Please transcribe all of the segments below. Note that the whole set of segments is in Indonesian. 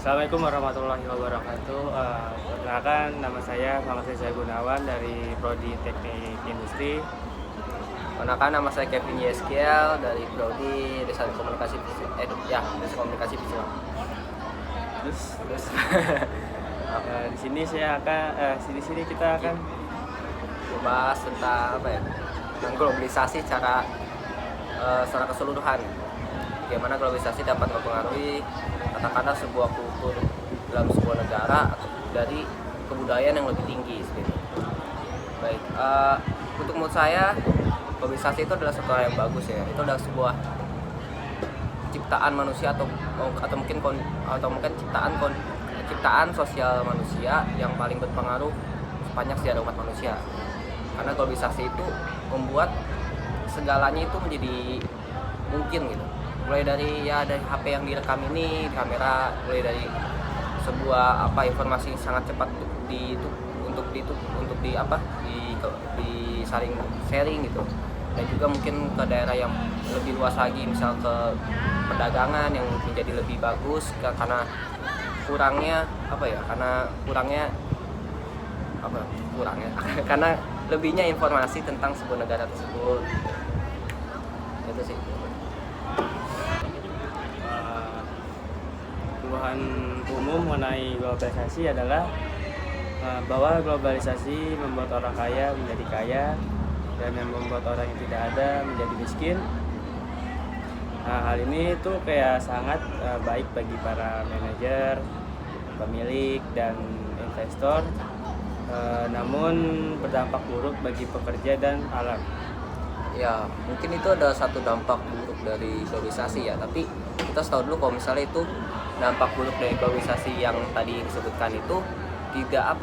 Assalamualaikum warahmatullahi wabarakatuh. Perkenalkan, nama saya Muhammad Rizal Gunawan dari Prodi Teknik Industri. Perkenalkan, nama saya Kevin Yeskiel dari Prodi Desain Komunikasi Desain Komunikasi Visual. Terus di sini kita akan membahas tentang tentang globalisasi secara keseluruhan. Bagaimana globalisasi dapat mempengaruhi katakanlah sebuah kultur dalam sebuah negara atau dari kebudayaan yang lebih tinggi seperti itu. Baik, untuk menurut saya globalisasi itu adalah suatu hal yang bagus ya. Itu adalah sebuah ciptaan manusia atau mungkin ciptaan sosial manusia yang paling berpengaruh sepanjang sejarah umat manusia. Karena globalisasi itu membuat segalanya itu menjadi mungkin gitu. Mulai dari HP yang direkam ini di kamera, mulai dari sebuah informasi sangat cepat untuk saling sharing gitu. Dan juga mungkin ke daerah yang lebih luas lagi, misal ke perdagangan yang menjadi lebih bagus karena karena lebihnya informasi tentang sebuah negara tersebut. Itu sih. Keluhan umum mengenai globalisasi adalah bahwa globalisasi membuat orang kaya menjadi kaya dan yang membuat orang yang tidak ada menjadi miskin. Hal ini tuh kayak sangat baik bagi para manajer, pemilik, dan investor, namun berdampak buruk bagi pekerja dan alam. Ya, mungkin itu ada satu dampak buruk dari globalisasi ya, tapi kita tahu dulu kalau misalnya itu dampak buruk dari globalisasi yang tadi disebutkan itu tidak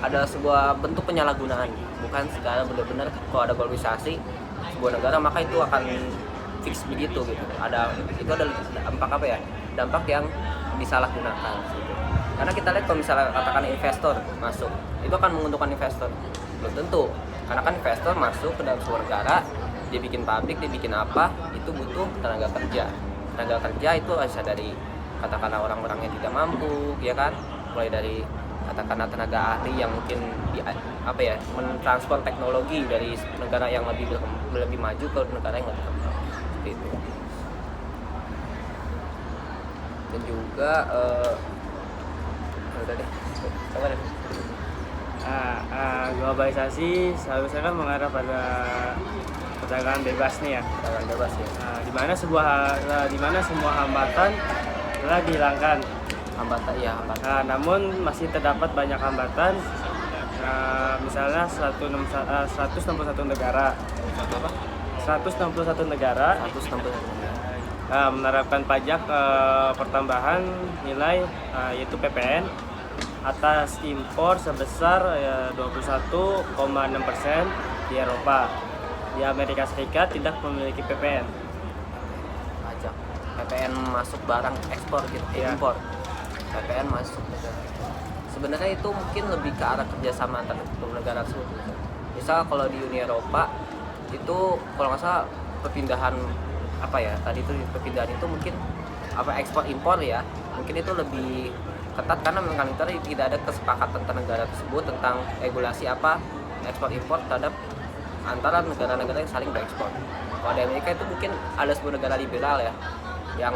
ada sebuah bentuk penyalahgunaan, bukan segala benar-benar kalau ada globalisasi sebuah negara maka itu akan fix begitu gitu. Itu adalah dampak yang disalahgunakan gitu. Karena kita lihat kalau misalnya katakan investor masuk, itu akan menguntungkan investor. Belum tentu, karena kan investor masuk ke dalam sebuah negara, dia bikin pabrik, dia bikin apa, itu butuh tenaga kerja. Tenaga kerja itu bisa dari katakanlah orang-orang yang tidak mampu, ya kan, mulai dari katakanlah tenaga ahli yang mungkin mentransfer teknologi dari negara yang lebih maju ke negara yang lebih kembang, seperti itu. Dan juga globalisasi seharusnya kan mengarah pada perdagangan bebas nih ya. Perdagangan bebas ya. Di mana semua hambatan telah dihilangkan. Hambatan. Namun masih terdapat banyak hambatan. Misalnya 161 negara. 161 negara menerapkan pajak pertambahan nilai yaitu PPN atas impor sebesar 21,6%. Di Eropa. Di Amerika Serikat tidak memiliki PPN. Pajak PPN masuk barang ekspor gitu, impor. PPN masuk. Sebenarnya itu mungkin lebih ke arah kerjasama antar negara tersebut. Misal kalau di Uni Eropa itu kalau nggak salah perpindahan perpindahan itu mungkin ekspor impor ya, mungkin itu lebih ketat karena memang tidak ada kesepakatan antara negara tersebut tentang regulasi ekspor impor terhadap antara negara-negara yang saling berekspor. Kalau di Amerika itu mungkin ada sebuah negara liberal ya, yang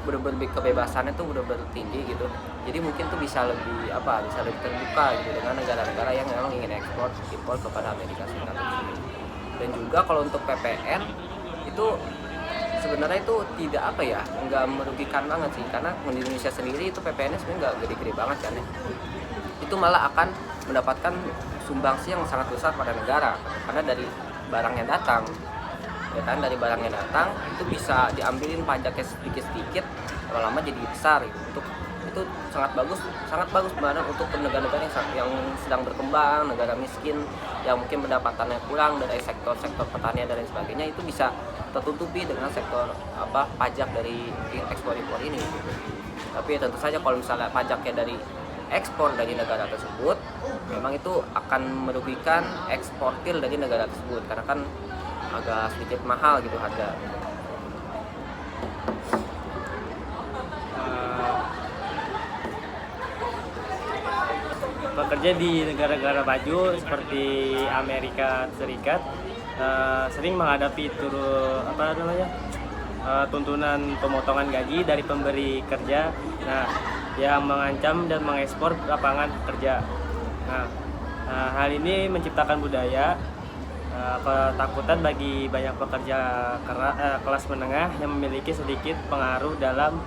benar-benar kebebasannya tuh benar-benar tinggi gitu. Jadi mungkin tuh bisa lebih terbuka gitu dengan negara-negara yang memang ingin ekspor impor kepada Amerika Serikat itu. Dan juga kalau untuk PPN itu sebenarnya itu nggak merugikan banget sih, karena di Indonesia sendiri itu PPN-nya sebenarnya nggak gede-gede banget kan ya. Itu malah akan mendapatkan sumbangsi yang sangat besar pada negara, karena dari barang yang datang itu bisa diambilin pajaknya sedikit-sedikit, lama-lama jadi besar gitu. Itu sangat bagus sebenarnya untuk negara-negara yang sedang berkembang, negara miskin yang mungkin pendapatannya kurang dari sektor pertanian dan lain sebagainya, itu bisa tertutupi dengan sektor pajak dari ekspor impor ini. Tapi tentu saja kalau misalnya pajaknya dari ekspor dari negara tersebut, memang itu akan merugikan eksportir dari negara tersebut, karena kan agak sedikit mahal gitu harga. bekerja di negara-negara maju seperti Amerika Serikat sering menghadapi tuntunan pemotongan gaji dari pemberi kerja, yang mengancam dan mengekspor lapangan kerja. Hal ini menciptakan budaya ketakutan bagi banyak pekerja kelas menengah yang memiliki sedikit pengaruh dalam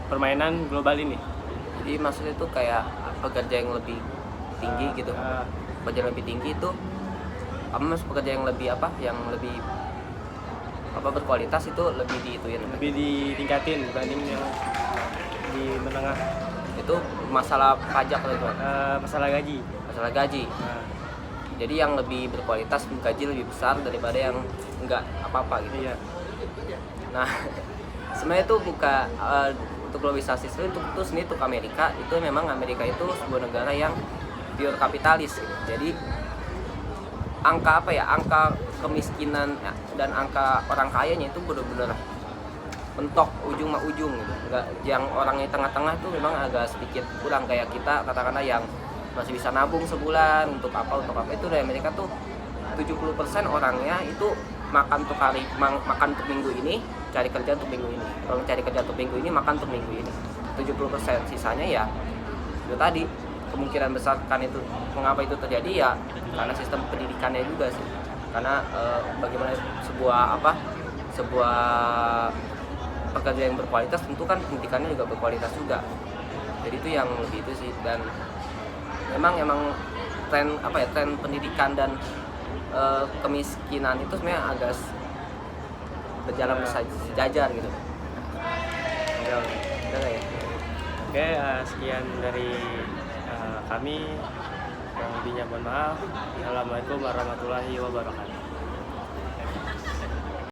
permainan global ini. Jadi maksudnya itu kayak pekerja yang lebih tinggi gitu. Pekerja yang lebih tinggi itu pekerja yang lebih berkualitas itu lebih diituin, lebih ditingkatin dibanding yang di menengah. Itu masalah pajak gitu. Masalah gaji. Jadi yang lebih berkualitas gaji lebih besar daripada yang enggak apa-apa gitu. Iya. Nah, sebenarnya itu untuk globalisasi sendiri itu sendiri untuk Amerika, itu memang Amerika itu sebuah negara yang pure kapitalis gitu. Jadi angka kemiskinan dan angka orang kayanya itu benar-benar mentok ujung ujung gitu. Enggak, yang orangnya tengah-tengah itu memang agak sedikit kurang, kayak kita katakanlah yang masih bisa nabung sebulan untuk apa itu dari Amerika tuh 70% orangnya itu makan untuk minggu ini, cari kerja untuk minggu ini. Kalau cari kerja untuk minggu ini, makan untuk minggu ini. 70%, sisanya ya itu tadi, kemungkinan besar kan itu mengapa itu terjadi ya karena sistem pendidikannya juga sih. Karena bagaimana sebuah pekerja yang berkualitas tentu kan pendidikannya juga berkualitas juga. Jadi itu yang lebih itu sih. Dan memang tren pendidikan dan kemiskinan itu sebenarnya agak berjalan sejajar gitu. Udah ya. Oke, sekian dari kami. Yang lebihnya mohon maaf. Assalamualaikum warahmatullahi wabarakatuh.